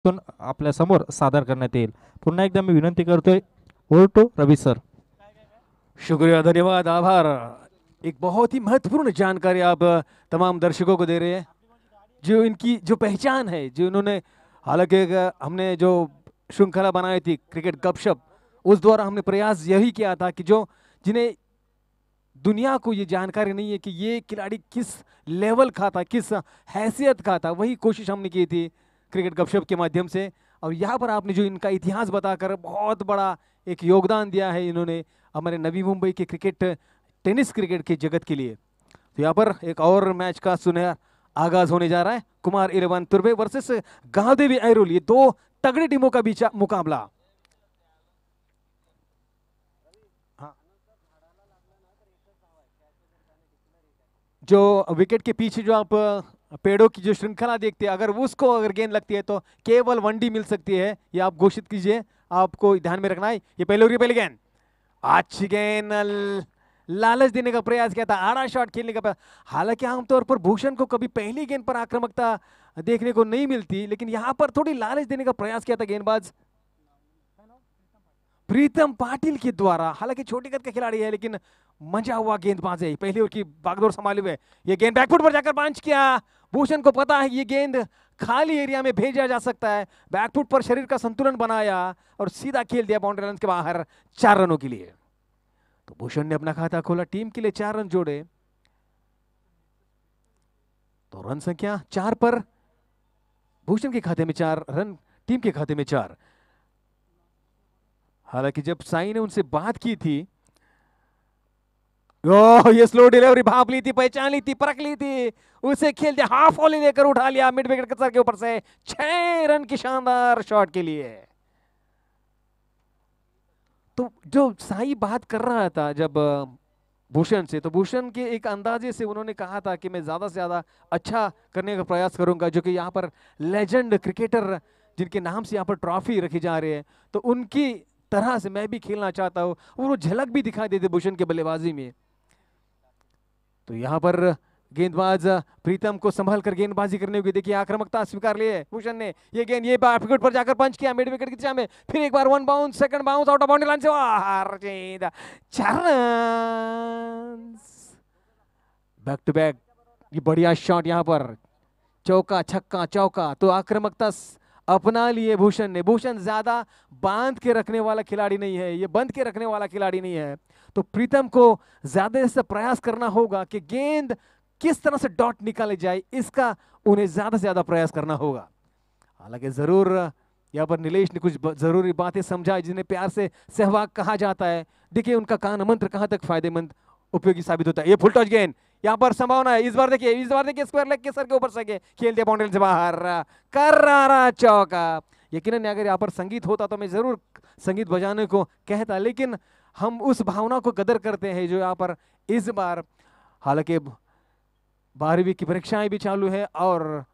तून आपल्या समोर सादर करण्यात येईल. पुन्हा एकदा मी विनंती करतोय, ओव्हर रवि सर. शुक्रिया, धन्यवाद, आभार। एक बहुत ही महत्वपूर्ण जानकारी आप तमाम दर्शकों को दे रहे हैं। जो इनकी जो पहचान है, जो इन्होंने, हालांकि हमने जो श्रृंखला बनाई थी क्रिकेट गपशप, उस द्वारा हमने प्रयास यही किया था कि जो जिन्हें दुनिया को ये जानकारी नहीं है कि ये खिलाड़ी किस लेवल का था, किस हैसियत का था, वही कोशिश हमने की थी क्रिकेट गपशप के माध्यम से। और यहाँ पर आपने जो इनका इतिहास बताकर बहुत बड़ा एक योगदान दिया है इन्होंने हमारे नवी मुंबई के क्रिकेट, टेनिस क्रिकेट के जगत के लिए। तो यहाँ पर एक और मैच का सुनहरा आगाज होने जा रहा है। कुमार इलेवन तुर्बे वर्सेस गांवदेवी ऐरोल, ये दो तगड़ी टीमों का बीच मुकाबला। जो विकेट के पीछे जो आप पेड़ों की जो श्रृंखला देखते हैं, अगर उसको अगर गेंद लगती है तो केवल वनडी मिल सकती है, ये आप घोषित कीजिए, आपको ध्यान में रखना है। ये पहली गेंद, अच्छी गेंद, लालच देने का प्रयास किया था, आड़ा शॉट खेलने का प्रयास। हालांकि आमतौर पर भूषण को कभी पहली गेंद पर आक्रामकता देखने को नहीं मिलती, लेकिन यहां पर थोड़ी लालच देने का प्रयास किया था गेंदबाज प्रीतम पाटिल के द्वारा। हालांकि छोटी कद का खिलाड़ी है, लेकिन मजा हुआ गेंदबाज है, पहली ओवर की बागडोर संभाले हुए। ये गेंद बैकफुट पर जाकर पंच किया। भूषण को पता है ये गेंद खाली एरिया में भेजा जा सकता है, बैकफुट पर शरीर का संतुलन बनाया और सीधा खेल दिया बाउंड्री लाइन के बाहर 4 रनों के लिए। तो भूषण ने अपना खाता खोला, टीम के लिए 4 रन जोड़े। तो रन संख्या 4 पर भूषण के खाते में 4 रन, टीम के खाते में 4। हालांकि जब साई ने उनसे बात की थी, ये स्लो डिलीवरी भाप ली थी, पहचान ली थी, परख ली थी, उसे खेल दिया, हाफ वॉली लेकर उठा लिया मिड विकेट के सर के ऊपर से 6 रन की शानदार शॉट के लिए। तो जो साई बात कर रहा था जब भूषण से, तो भूषण के एक अंदाजे से उन्होंने कहा था कि मैं ज्यादा से ज्यादा अच्छा करने का प्रयास करूंगा, जो कि यहाँ पर लेजेंड क्रिकेटर जिनके नाम से यहाँ पर ट्रॉफी रखी जा रही है, तो उनकी तरह से मैं भी खेलना चाहता हूँ। वो झलक भी दिखाई देती भूषण के बल्लेबाजी में। तो यहाँ पर गेंदबाज प्रीतम को संभाल कर गेंदबाजी करने हुई, देखिए आक्रामकता स्वीकार ली है भूषण ने। ये गेंद ये विकेट पर जाकर पंच किया मिड विकेट की दिशा में, फिर एक बार one bounce, second bounce, out of boundary line से बाहर, 4 रन बैक टू बैक। ये बढ़िया शॉट, यहाँ पर चौका छक्का चौका। तो आक्रामकता अपना लिए भूषण ने। भूषण ज्यादा बांध के रखने वाला खिलाड़ी नहीं है, ये बंद के रखने वाला खिलाड़ी नहीं है। तो प्रीतम को ज्यादा से प्रयास करना होगा कि गेंद किस तरह से डॉट निकाले जाए, इसका उन्हें ज्यादा से ज्यादा प्रयास करना होगा। हालांकि जरूर यहाँ पर नीलेश ने कुछ जरूरी बातें समझाई, जिन्हें प्यार से सहवाग कहा जाता है। देखिए उनका कान मंत्र कहां तक फायदेमंद उपयोगी साबित होता है। ये फुल टॉस गेंद, यहाँ पर संभावना है, इस बार देखिए स्क्वायर लेग के सर के ऊपर से खेल दिया बाउंड्री से बाहर, करारा चौका। यकीनन अगर यहाँ पर संगीत होता तो मैं जरूर संगीत बजाने को कहता, लेकिन हम उस भावना को कदर करते हैं जो यहाँ पर इस बार, हालांकि 12वीं की परीक्षाएं भी चालू है और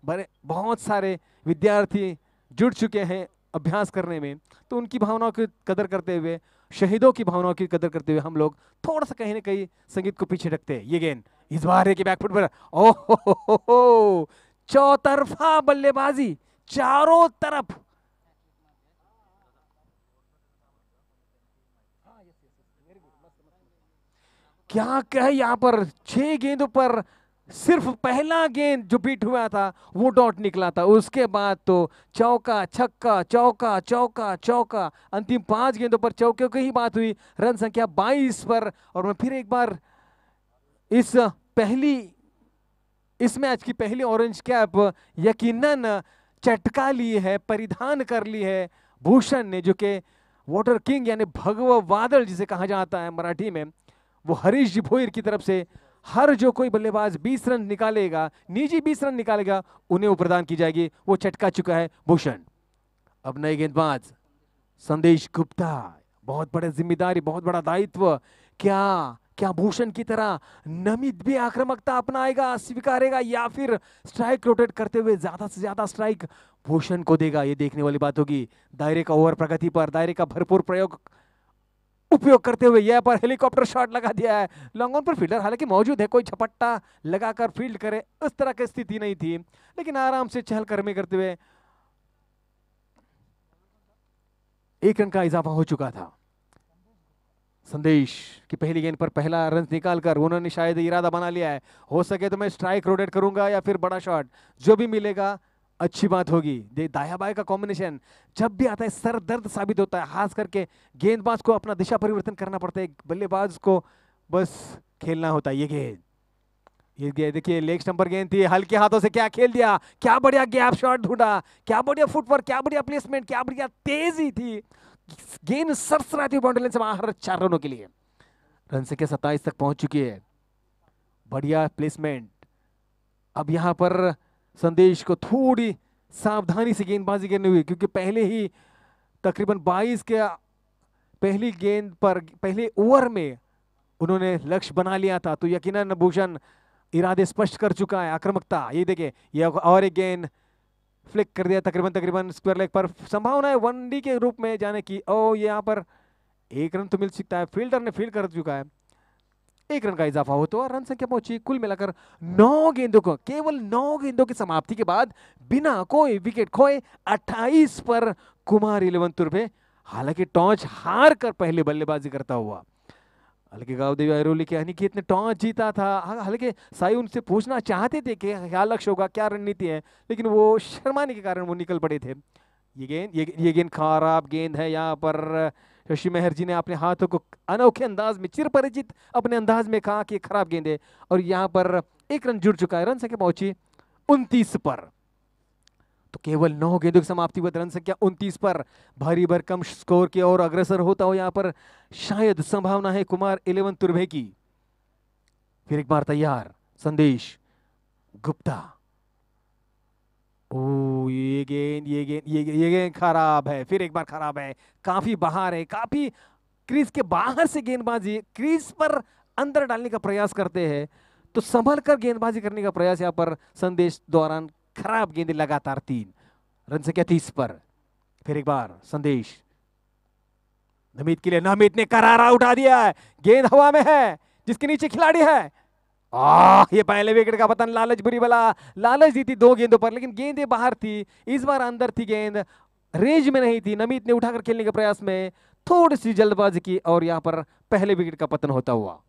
बहुत सारे विद्यार्थी जुड़ चुके हैं अभ्यास करने में, तो उनकी भावनाओं की कदर करते हुए, शहीदों की भावनाओं की कदर करते हुए हम लोग थोड़ा सा कहीं ना कहीं संगीत को पीछे रखते हैं। ये गेंद इस बार है कि बैकफुट पर, ओहो, चौतरफा बल्लेबाजी, चारों तरफ। क्या कहे यहाँ पर 6 गेंदों पर सिर्फ पहला गेंद जो बीट हुआ था वो डॉट निकला था, उसके बाद तो चौका छक्का चौका चौका चौका, अंतिम 5 गेंदों पर चौके की ही बात हुई। रन संख्या 22 पर। और मैं फिर एक बार इस मैच की पहली ऑरेंज कैप यकीनन चटका ली है, परिधान कर ली है भूषण ने, जो कि वाटर किंग यानी भगवा बादल जिसे कहा जाता है मराठी में, वो हरीश जी भोईर की तरफ से हर जो कोई बल्लेबाज 20 रन निकालेगा, निजी 20 रन निकालेगा, उन्हें वो प्रदान की जाएगी। वो चटका चुका है भूषण। अब नए गेंदबाज संदेश गुप्ता, बहुत बड़ी जिम्मेदारी, बहुत बड़ा दायित्व। क्या क्या भूषण की तरह नमित भी आक्रामकता अपनाएगा, स्वीकारेगा, या फिर स्ट्राइक रोटेट करते हुए ज्यादा से ज्यादा स्ट्राइक भूषण को देगा? ये देखने वाली बात होगी। दायरे का ओवर प्रगति पर, दायरे का भरपूर उपयोग करते हुए यह पर हेलीकॉप्टर शॉट लगा दिया है। लॉन्ग ऑन पर फील्डर हालांकि मौजूद है, कोई झपट्टा लगाकर फील्ड करे उस तरह की स्थिति नहीं थी, लेकिन आराम से चहलकदमी करते हुए 1 रन का इजाफा हो चुका था। संदेश की पहली गेंद पर पहला रन निकालकर उन्होंने शायद इरादा बना लिया है, हो सके तो मैं स्ट्राइक रोटेट करूंगा या फिर बड़ा शॉट, जो भी मिलेगा अच्छी बात होगी। दाया बाएं का कॉम्बिनेशन जब भी आता है सर दर्द साबित होता है, खास करके गेंदबाज को अपना दिशा परिवर्तन करना पड़ता है, बल्लेबाज को बस खेलना होता है। ये गेंद देखिए, लेग स्टंप पर गेंद थी, हल्के हाथों से क्या खेल दिया, क्या बढ़िया गैप शॉट ढूंढा, क्या बढ़िया फुटवर्क, क्या बढ़िया प्लेसमेंट, क्या बढ़िया तेजी थी, गेंद सरसराती बाउंड्री लाइन से बाहर 4 रनों के लिए। रन संख्या 27 तक पहुंच चुकी है, बढ़िया प्लेसमेंट। अब यहां पर संदेश को थोड़ी सावधानी से गेंदबाजी करनी हुई, क्योंकि पहले ही तकरीबन 22 के पहली गेंद पर पहले ओवर में उन्होंने लक्ष्य बना लिया था, तो यकीनन भूषण इरादे स्पष्ट कर चुका है, आक्रामकता। ये देखिए, ये और एक गेंद फ्लिक कर दिया तकरीबन स्क्वायर लेग पर, संभावना है वनडी के रूप में जाने की। ओ यहाँ पर 1 रन तो मिल सकता है, फील्डर ने फील्ड कर चुका है, 1 रन का इजाफा हो तो रन संख्या पहुंची कुल मिलाकर 9 गेंदों को, केवल 9 गेंदों की समाप्ति के बाद बिना कोई विकेट खोए 28 पर कुमार 11 तुर्भे, हालांकि टॉस हार कर पहले बल्लेबाजी करता हुआ। हालांकि गावदेवी ऐरोली के अनिकेत ने टॉस जीता था, हालांकि साई उनसे पूछना चाहते थे कि क्या लक्ष्य होगा, क्या रणनीति है, लेकिन वो शर्माने के कारण वो निकल पड़े थे। ये गेंद खराब गेंद है, यहाँ पर शशि मेहर जी ने अपने हाथों को अनोखे अंदाज में, चिरपरिचित अपने अंदाज में कहा कि खराब गेंद है, और यहाँ पर 1 रन जुड़ चुका है। रन संख्या पहुंची 29 पर, तो केवल 9 गेंदों की समाप्ति पर रन संख्या 29 पर भारी भरकम स्कोर की ओर अग्रसर होता हो यहाँ पर शायद संभावना है कुमार 11 तुर्भे की। फिर एक बार तैयार संदेश गुप्ता, ओ ये गेंद खराब है, फिर एक बार खराब है, काफी बाहर है, काफी क्रीज के बाहर से गेंदबाजी क्रीज पर अंदर डालने का प्रयास करते हैं, तो संभल कर गेंदबाजी करने का प्रयास यहाँ पर संदेश दौरान, खराब गेंद लगातार 3। रन संख्या 30 पर फिर एक बार संदेश, नमित के लिए, नमित ने करारा उठा दिया है, गेंद हवा में है, जिसके नीचे खिलाड़ी है, ये पहले विकेट का पतन, लालच बुरी बला, लालच दी थी 2 गेंदों पर, लेकिन गेंदें बाहर थी, इस बार अंदर थी गेंद, रेंज में नहीं थी, नमित ने उठाकर खेलने के प्रयास में थोड़ी सी जल्दबाजी की और यहां पर पहले विकेट का पतन होता हुआ।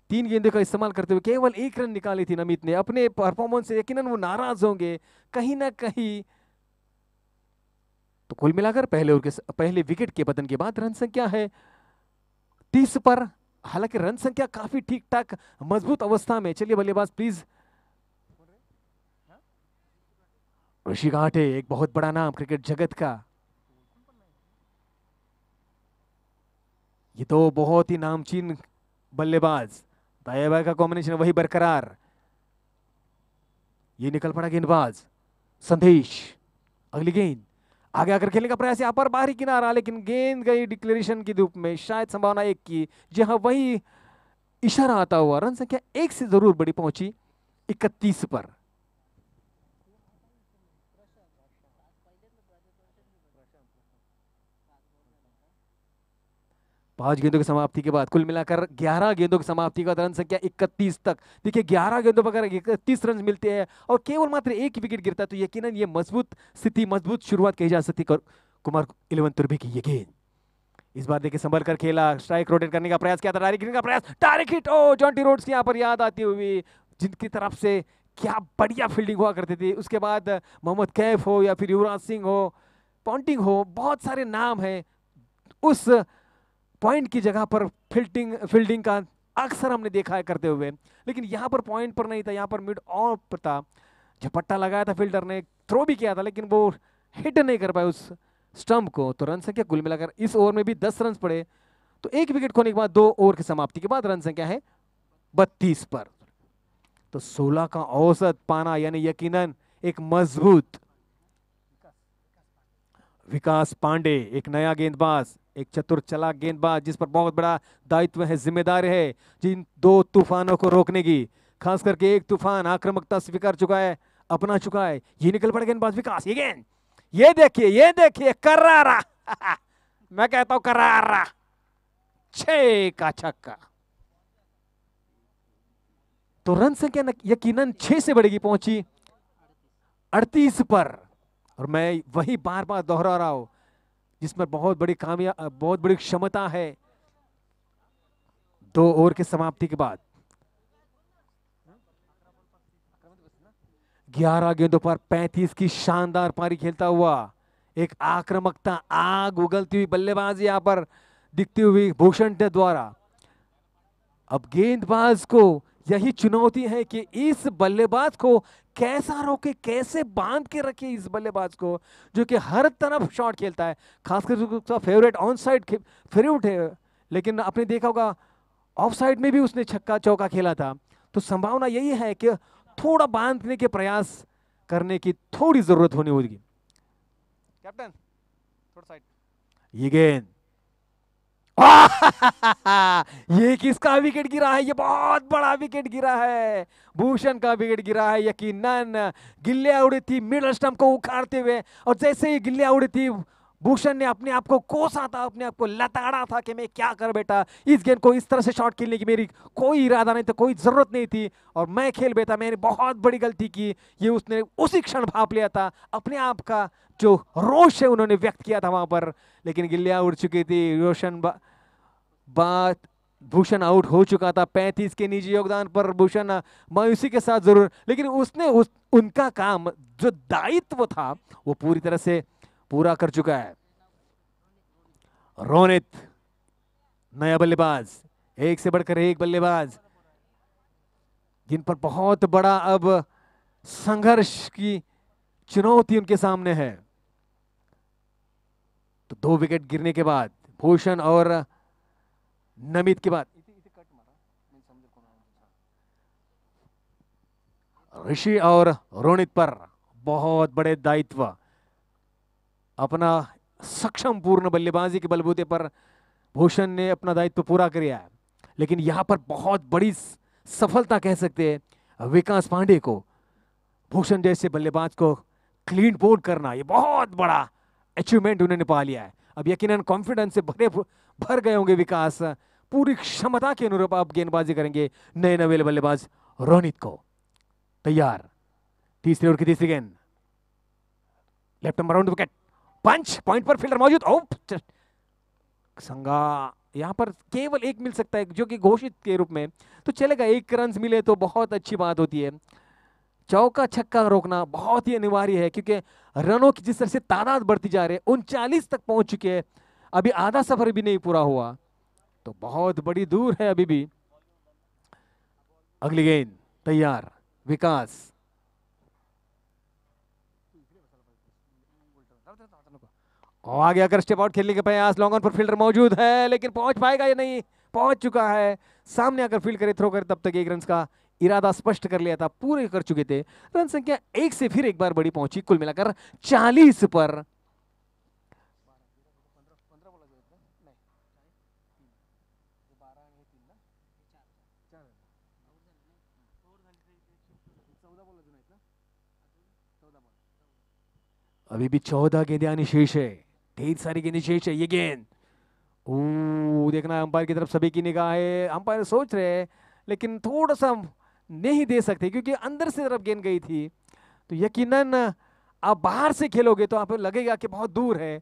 3 गेंदों का इस्तेमाल करते हुए केवल 1 रन निकाली थी नमित ने, अपने परफॉर्मेंस से यकीनन वो नाराज होंगे कहीं ना कहीं। तो कुल मिलाकर पहले विकेट के पतन के बाद रन संख्या है 30 पर, हालांकि रन संख्या काफी ठीक ठाक मजबूत अवस्था में। चलिए बल्लेबाज प्लीज। ऋषि घाटे, एक बहुत बड़ा नाम क्रिकेट जगत का, ये तो बहुत ही नामचीन बल्लेबाज, दाएं बाएं का कॉम्बिनेशन वही बरकरार। ये निकल पड़ा गेंदबाज संदेश, अगली गेंद आगे आकर खेलने का प्रयास, यहाँ पर बाहरी किनारा, लेकिन गेंद गई डिक्लेरेशन के रूप में, शायद संभावना 1 की, जहां वही इशारा आता हुआ। रन संख्या 1 से जरूर बड़ी पहुंची 31 पर। पांच गेंदों की समाप्ति के बाद कुल मिलाकर 11 गेंदों की समाप्ति का रन संख्या 31 तक। देखिए 11 गेंदों पर अगर 31 रन मिलते हैं और केवल मात्र 1 विकेट गिरता है, तो यकीनन ये मजबूत स्थिति, मजबूत शुरुआत कही जा सकती है कुमार 11 तुर्भे की। ये गेंद इस बार देखिए संभल कर खेला, स्ट्राइक रोटेट करने का प्रयास किया था, डायरेक्ट हिट का प्रयास, डायरेक्ट हिट, ओ जॉन्टी रोड्स की यहाँ पर याद आती हुई, जिनकी तरफ से क्या बढ़िया फील्डिंग हुआ करती थी। उसके बाद मोहम्मद कैफ हो या फिर युवराज सिंह हो, पॉन्टिंग हो, बहुत सारे नाम हैं उस पॉइंट की जगह पर फील्डिंग का अक्सर हमने देखा है करते हुए, लेकिन यहाँ पर पॉइंट पर नहीं था, यहाँ पर मिड ऑफ पर था, झपट्टा लगाया था फील्डर ने, थ्रो भी किया था, लेकिन वो हिट नहीं कर पाए उस स्टंप को। तो रन संख्या कुल मिलाकर इस ओवर में भी 10 रन पड़े, तो 1 विकेट खोने के बाद 2 ओवर की समाप्ति के बाद रन संख्या है 32 पर। तो 16 का औसत पाना यानी यकीनन एक मजबूत विकास पांडे, एक नया गेंदबाज, एक चतुर चालाक गेंदबाज, जिस पर बहुत बड़ा दायित्व है, जिम्मेदारी है जिन 2 तूफानों को रोकने की। खास करके एक तूफान आक्रामकता स्वीकार चुका है, अपना चुका है। ये निकल पड़ा गेंदबाज विकास, ये गेंद, ये देखिए करारा मैं कहता हूं करारा, 6 का छक्का। तो रन संख्या यकीनन 6 से बढ़ेगी, पहुंची 38 पर। और मैं वही बार बार दोहरा रहा हूं, जिसमें बहुत बड़ी क्षमता है 2 ओवर की समाप्ति के बाद। 11 गेंदों पर 35 की शानदार पारी खेलता हुआ एक आक्रामकता, आग उगलती हुई बल्लेबाजी यहां पर दिखती हुई भूषण के द्वारा। अब गेंदबाज को यही चुनौती है कि इस बल्लेबाज को कैसा रोके, कैसे बांध के रखे इस बल्लेबाज को, जो कि हर तरफ शॉट खेलता है, खासकर उसका फेवरेट ऑन साइड फेवरेट है, लेकिन आपने देखा होगा ऑफ साइड में भी उसने छक्का चौका खेला था। तो संभावना यही है कि थोड़ा बांधने के प्रयास करने की थोड़ी जरूरत होनी होगी। कैप्टन थोड़ा साइड, ये गेंद ये किसका विकेट गिरा है? ये बहुत बड़ा विकेट गिरा है, भूषण का विकेट गिरा है। यकीनन गिल्लियां उड़ी थी मिडल स्टंप को उखाड़ते हुए, और जैसे ही गिल्लियां उड़ी थी भूषण ने अपने आप को कोसा था, अपने आप को लताड़ा था कि मैं क्या कर बेटा, इस गेंद को इस तरह से शॉट खेलने की मेरी कोई इरादा नहीं था, कोई जरूरत नहीं थी, और मैं खेल बैठा, मैंने बहुत बड़ी गलती की। ये उसने उसी क्षण भाप लिया था, अपने आप का जो रोष है उन्होंने व्यक्त किया था वहां पर, लेकिन गिल्लियां उड़ चुकी थी। बात भूषण आउट हो चुका था। 35 के निजी योगदान पर भूषण मायूसी के साथ जरूर, लेकिन उसने उनका काम, जो दायित्व था, वो पूरी तरह से पूरा कर चुका है। रोनित नया बल्लेबाज, एक से बढ़कर एक बल्लेबाज, जिन पर बहुत बड़ा अब संघर्ष की चुनौती उनके सामने है। तो 2 विकेट गिरने के बाद भूषण और नमित के बाद ऋषि और रोनित पर बहुत बड़े दायित्व, अपना सक्षम पूर्ण बल्लेबाजी के बलबूते पर भूषण ने अपना दायित्व पूरा किया है। लेकिन यहां पर बहुत बड़ी सफलता कह सकते हैं विकास पांडे को, भूषण जैसे बल्लेबाज को क्लीन बोल्ड करना, ये बहुत बड़ा अचीवमेंट उन्होंने पा लिया है। अब यकीनन कॉन्फिडेंस से भर गए होंगे विकास, पूरी क्षमता के अनुरूप आप गेंदबाजी करेंगे। नए नवेले बल्लेबाज रोनित को तैयार, तीसरे ओवर की तीसरी गेंद, लेफ्ट नंबर राउंड विकेट, पंच, पॉइंट पर फील्डर मौजूद, संगा यहां पर केवल 1 मिल सकता है, जो कि घोषित के रूप में, तो चलेगा, 1 रन मिले तो बहुत अच्छी बात होती है। चौका छक्का रोकना बहुत ही अनिवार्य है, क्योंकि रनों की जिस तरह से तादाद बढ़ती जा रही है, 39 तक पहुंच चुके हैं, अभी आधा सफर भी नहीं पूरा हुआ, तो बहुत बड़ी दूर है अभी भी। अगली गेंद तैयार, विकास, और आगे अगर स्टेप आउट खेलने के प्रयास, लॉन्ग ऑन पर फील्डर मौजूद है, लेकिन पहुंच पाएगा या नहीं, पहुंच चुका है। सामने अगर फील्ड करे, थ्रो करे, तब तक 1 रन का इरादा स्पष्ट कर लिया था, पूरे कर चुके थे। रन संख्या 1 से फिर एक बार बड़ी पहुंची, कुल मिलाकर 40 पर। अभी भी 14 गेंदें आनी शेष है, ढेर सारी गेंदें शेष है। ये गेंद देखना अंपायर की तरफ सभी की निगाह है, अंपायर सोच रहे हैं, लेकिन थोड़ा सा नहीं दे सकते, क्योंकि अंदर से तरफ गेंद गई थी। तो यकीनन आप बाहर से खेलोगे तो आपको लगेगा कि बहुत दूर है,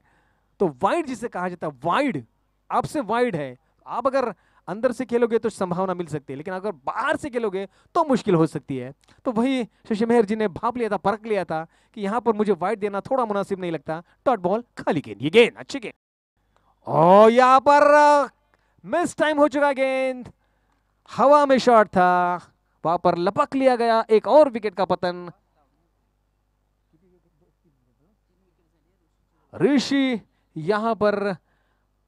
तो वाइड जिसे कहा जाता है, वाइड आपसे वाइड है। आप अगर अंदर से खेलोगे तो संभावना मिल सकती है, लेकिन अगर बाहर से खेलोगे तो मुश्किल हो सकती है। तो वही शशि मेहर जी ने भाप लिया था, परख लिया था कि यहां पर मुझे वाइड देना थोड़ा मुनासिब नहीं लगता। डॉट बॉल, खाली गेंद, ये गेंद अच्छी गेंद, और यहां पर मिस टाइम हो चुका, गेंद हवा में शॉट था, वहां पर लपक लिया गया, एक और विकेट का पतन। ऋषि यहां पर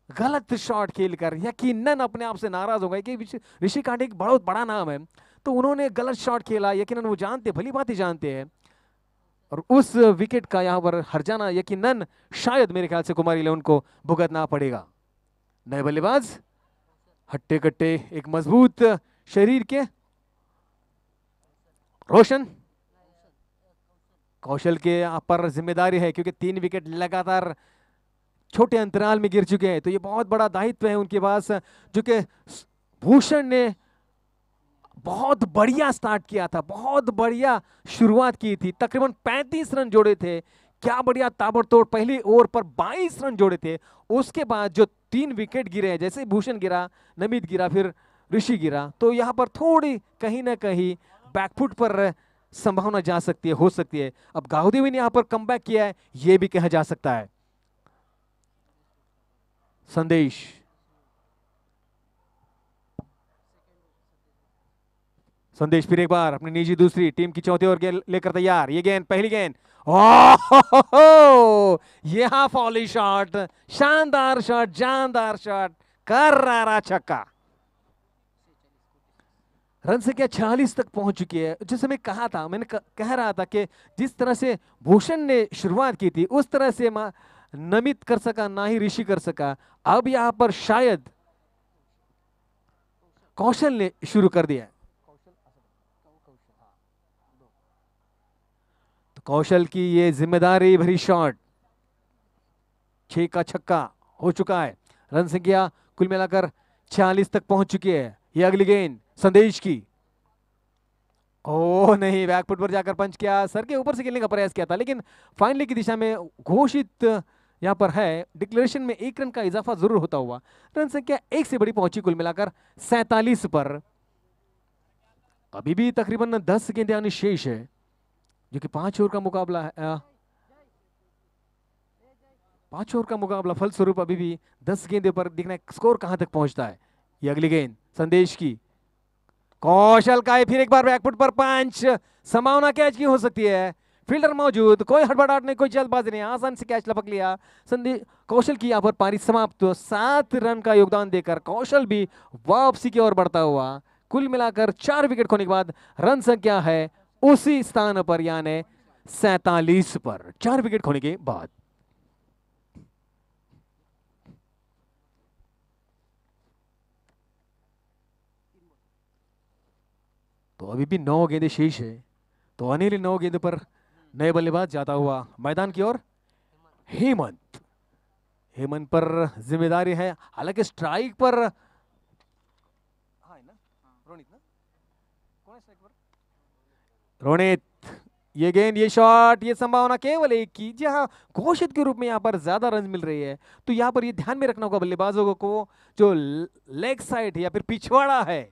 गलत शॉट खेलकर यकीनन अपने आप से नाराज हो गए, कि ऋषि कांटे एक बहुत बड़ा नाम है, तो उन्होंने गलत शॉट खेला, यकीनन वो जानते, भली बात ही जानते हैं, और उस विकेट का यहां पर हर्जाना यकीनन शायद मेरे ख्याल से कुमार 11 को भुगतना पड़ेगा। नए बल्लेबाज, हट्टे कट्टे, एक मजबूत शरीर के रोशन, कौशल के पर जिम्मेदारी है, क्योंकि 3 विकेट लगातार छोटे अंतराल में गिर चुके हैं, तो ये बहुत बड़ा दायित्व है उनके पास, जो कि भूषण ने बहुत बढ़िया स्टार्ट किया था, बहुत बढ़िया शुरुआत की थी, तकरीबन 35 रन जोड़े थे। क्या बढ़िया ताबड़तोड़ पहली ओवर पर 22 रन जोड़े थे। उसके बाद जो 3 विकेट गिरे हैं, जैसे भूषण गिरा, नमित गिरा, फिर ऋषि गिरा, तो यहाँ पर थोड़ी कहीं ना कहीं बैकफुट पर संभावना जा सकती है, हो सकती है। अब गावदेवी ने यहाँ पर कमबैक किया है, ये भी कहा जा सकता है। संदेश, संदेश फिर एक बार अपनी निजी दूसरी, टीम की चौथी ओवर गेंद लेकर तैयार। ये गेंद, पहली गेंद, ओह ये हाफ वॉली शॉट, शानदार शॉट, जानदार शॉट, करारा छक्का। रन संख्या 46 तक पहुंच चुकी है। जैसे मैं कहा था, मैंने कह रहा था कि जिस तरह से भूषण ने शुरुआत की थी उस तरह से नमित कर सका, ना ही ऋषि कर सका। अब यहां पर शायद कौशल ने शुरू कर दिया। तो कौशल की ये जिम्मेदारी भरी शॉट, 6 का छक्का हो चुका है। रन संख्या कुल मिलाकर 46 तक पहुंच चुकी है। ये अगली गेंद संदेश की, ओह नहीं, बैकफुट पर जाकर पंच किया, सर के ऊपर से खेलने का प्रयास किया था, लेकिन फाइनली की दिशा में घोषित यहां पर है। डिक्लेरेशन में 1 रन का इजाफा जरूर होता हुआ रन संख्या 1 से बड़ी पहुंची कुल मिलाकर 47 पर। अभी भी तकरीबन 10 गेंदें आनी शेष है, जो कि 5 ओवर का मुकाबला है। 5 ओवर का मुकाबला, फलस्वरूप अभी भी 10 गेंदे पर देखना स्कोर कहां तक पहुंचता है। ये अगली गेंद संदेश की, कौशल का है, फिर एक बार बैकफुट पर पंच, संभावना कैच की हो सकती है, फील्डर मौजूद, कोई हड़बड़ाहट नहीं, कोई जल्दबाजी नहीं, आसान से कैच लपक लिया। संदेश, कौशल की यहाँ पर पारी समाप्त। तो 7 रन का योगदान देकर कौशल भी वापसी की ओर बढ़ता हुआ। कुल मिलाकर 4 विकेट खोने के बाद रन संख्या है उसी स्थान पर, यानी 47 पर, 4 विकेट खोने के बाद। तो अभी भी 9 गेंदें शेष है। तो अनिल 9 गेंद पर नए बल्लेबाज जाता हुआ मैदान की ओर हेमंत। हेमंत पर जिम्मेदारी है, हालांकि स्ट्राइक पर रोनित, ये गेंद, ये शॉट, ये संभावना केवल एक की, जहां घोषित के रूप में यहां पर ज्यादा रन मिल रही है। तो यहां पर ये ध्यान में रखना होगा बल्लेबाजों को, जो लेग साइड या फिर पिछवाड़ा है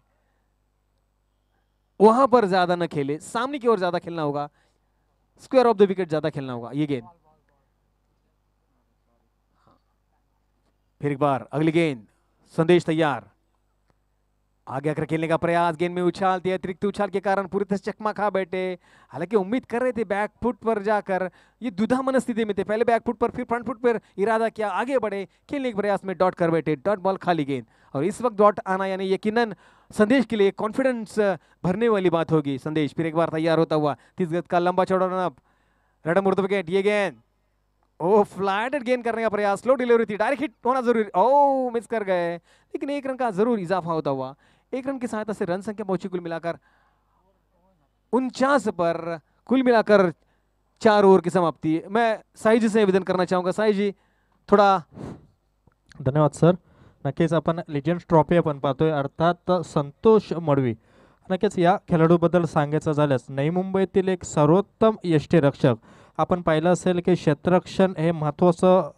वहां पर ज्यादा न खेले, सामने की ओर ज्यादा खेलना होगा, स्क्वायर ऑफ द विकेट ज्यादा खेलना होगा। ये गेंद, फिर एक बार अगली गेंद, संदेश तैयार, आगे आकर खेलने का प्रयास, गेंद में उछाल दिया, अतिरिक्त उछाल के कारण पूरी तरह चकमा खा बैठे। हालांकि उम्मीद कर रहे थे बैक फुट पर जाकर, ये दुधा मनस्थिति में थे, पहले बैक फुट पर फिर फ्रंट फुट पर इरादा किया, आगे बढ़े, खेलने के प्रयास में डॉट कर बैठे, डॉट बॉल खाली गेंद। और इस वक्त डॉट आना यानी यकीनन संदेश के लिए कॉन्फिडेंस भरने वाली बात होगी। संदेश फिर एक बार तैयार होता हुआ, 30 गज का लंबा चौड़ा रन अप, रडम उर्द विकेट, ये गेंद, ओ फ्लैटेड गेंद करने का प्रयास, स्लो डिलीवरी थी, डायरेक्ट हिट होना जरूरी, ओ मिस कर गए, लेकिन 1 रन का जरूर इजाफा होता हुआ। 1 रन की सहायता से रन संख्या पहुंची कुल मिलाकर 49 पर। कुल मिलाकर 4 ओवर की समाप्ति। मैं साई जी से निवेदन करना चाहूंगा, साई जी थोड़ा। धन्यवाद सर. नक्कीच आपण लिजंड्स ट्रॉफी आपण पाहतोय, अर्थात संतोष मडवी. नक्कीच या खेळाडूबद्दल सांगायचं झाल्यास नवी मुंबईतील एक सर्वोत्तम यष्टीरक्षक. आपण पाहिलं असेल की क्षेत्ररक्षण हे महत्त्वाचं,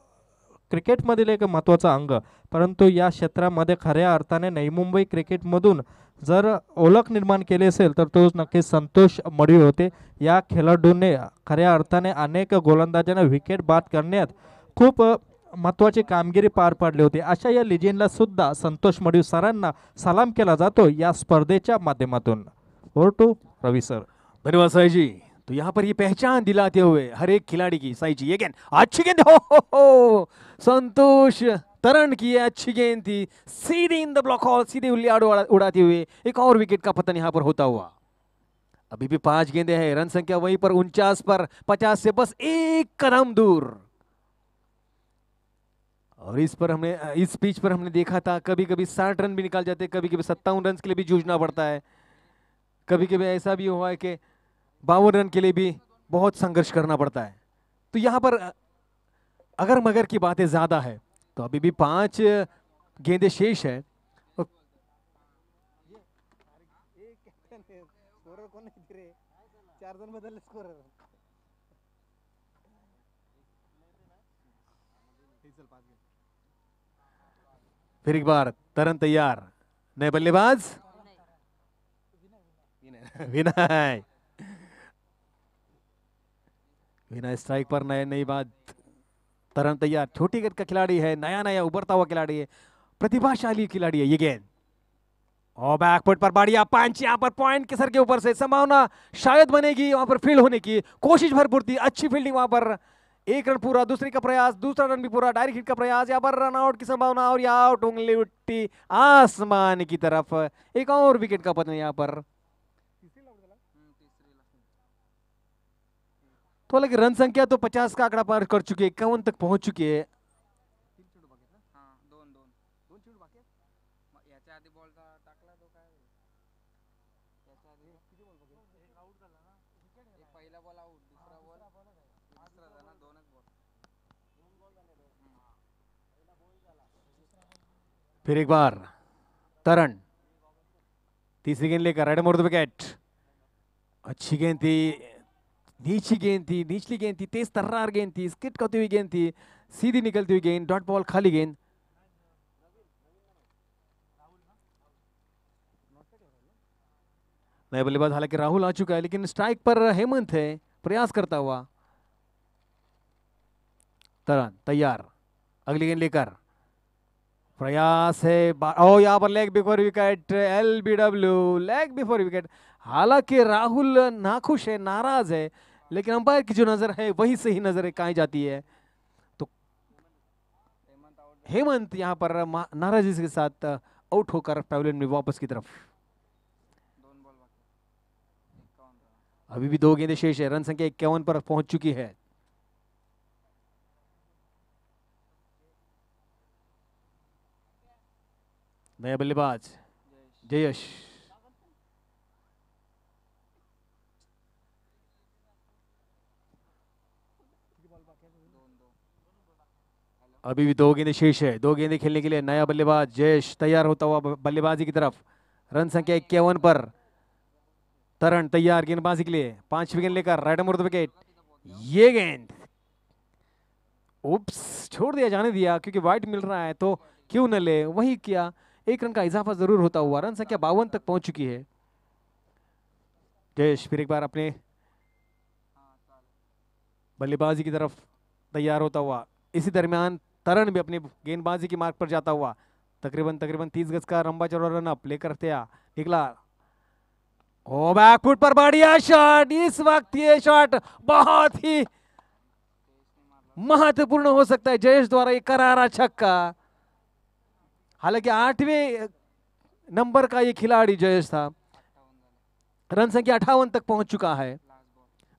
क्रिकेटमधील एक महत्त्वाचं अंग, परंतु या क्षेत्रामध्ये खऱ्या अर्थाने नवी मुंबई क्रिकेटमधून जर ओळख निर्माण केली असेल तर तो नक्कीच संतोष मडवी होते. या खेळाडूने खऱ्या अर्थाने अनेक गोलंदाजांना विकेट बाद करण्यात खूप महत्त्वाची कामगिरी पार पाडली होती. अशा या लिजेंडला सुद्धा संतोष मडवी सरांना सलाम केला जातो या स्पर्धेच्या माध्यमातून. Over to Ravi sir. धन्यवाद साई जी. तो यहाँ पर ये पहचान दिलाते हुए हर एक खिलाड़ी की, साई जी ये गेंद, अच्छी गेंद, हो संतोष तरण की अच्छी गेंद थी, सीधे इन द ब्लॉक हॉल, सीधे उल्लियाड उड़ाते हुए एक और विकेट का पतन यहाँ पर होता हुआ. अभी भी 5 गेंदे हैं, रन संख्या वहीं पर 49 पर, 50 से बस 1 कदम दूर. और इस पिच पर हमने देखा था कभी कभी 60 रन भी निकाल जाते, कभी कभी 57 रन के लिए भी जूझना पड़ता है, कभी कभी ऐसा भी हुआ है कि 52 रन के लिए भी बहुत संघर्ष करना पड़ता है. तो यहाँ पर अगर मगर की बातें ज्यादा है, तो अभी भी 5 गेंदे शेष है. फिर एक बार तरन तैयार, नए बल्लेबाज विनय। विनय स्ट्राइक पर, नए नई बात। तरन तैयार छोटी गेंद का खिलाड़ी है, नया नया उभरता हुआ खिलाड़ी है, प्रतिभाशाली खिलाड़ी है ये गेंद। और बैकफुट पर बढ़िया पंच, यहाँ पर पॉइंट के सर के ऊपर से संभावना शायद बनेगी वहां पर फील्ड होने की, कोशिश भरपूर थी, अच्छी फील्डिंग वहां पर। एक रन पूरा, दूसरे का प्रयास, दूसरा रन भी पूरा, डायरेक्ट हिट का प्रयास, यहाँ पर रन आउट की संभावना और यहाँ आउट, उंगली उठी आसमान की तरफ। एक और विकेट का पतन यहाँ पर। तो हालांकि रन संख्या तो 50 का आंकड़ा पार कर चुकी है, 51 तक पहुंच चुकी है। फिर एक बार तरन, तीसरी गेंद लेकर राइट मोड़ विकेट। अच्छी गेंद थी, नीची गेंद थी, निचली गेंद थी, तेज तर्रार गेंद थी, स्किट करती हुई गेंद थी, सीधी निकलती हुई गेंद, डॉट बॉल, खाली गेंद। नया बल्लेबाज हालांकि राहुल आ चुका है, लेकिन स्ट्राइक पर हेमंत है प्रयास करता हुआ। तरन तैयार, अगली गेंद लेकर प्रयास है, ओ यहाँ पर leg before wicket, LBW, leg before wicket. हालांकि राहुल नाखुश है, नाराज है, लेकिन अंपायर की जो नजर है वही सही नजर कहीं जाती है। तो हेमंत यहाँ पर नाराजी के साथ आउट होकर पैवेलियन में वापस की तरफ। अभी भी 2 गेंदें शेष है, रन संख्या 51 पर पहुंच चुकी है। नया बल्लेबाज जयेश, अभी भी 2 गेंदें शेष है, 2 गेंदें खेलने के लिए नया बल्लेबाज जयेश तैयार होता हुआ बल्लेबाजी की तरफ। रन संख्या 51 पर। तरन तैयार गेंदबाजी के लिए, 5वीं गेंद लेकर राइट मोड़ विकेट। ये गेंद उप्स, छोड़ दिया, जाने दिया, क्योंकि वाइड मिल रहा है तो क्यों न ले, वही किया। 1 रन का इजाफा जरूर होता हुआ, रन संख्या 52 तक पहुंच चुकी है। जयेश फिर एक बार अपने बल्लेबाजी की तरफ तैयार होता हुआ। इसी दरमियान तरन भी अपनी गेंदबाजी की मार्ग पर जाता हुआ, तकरीबन 30 गज का लंबा चौड़ा रन अप लेकर निकला। ओ बैकफुट पर बढ़िया शॉट, इस वक्त ये शॉट बहुत ही महत्वपूर्ण हो सकता है जयेश द्वारा, ये करारा छक्का। हालांकि 8वें नंबर का ये खिलाड़ी जयेश था। रन संख्या 58 तक पहुंच चुका है,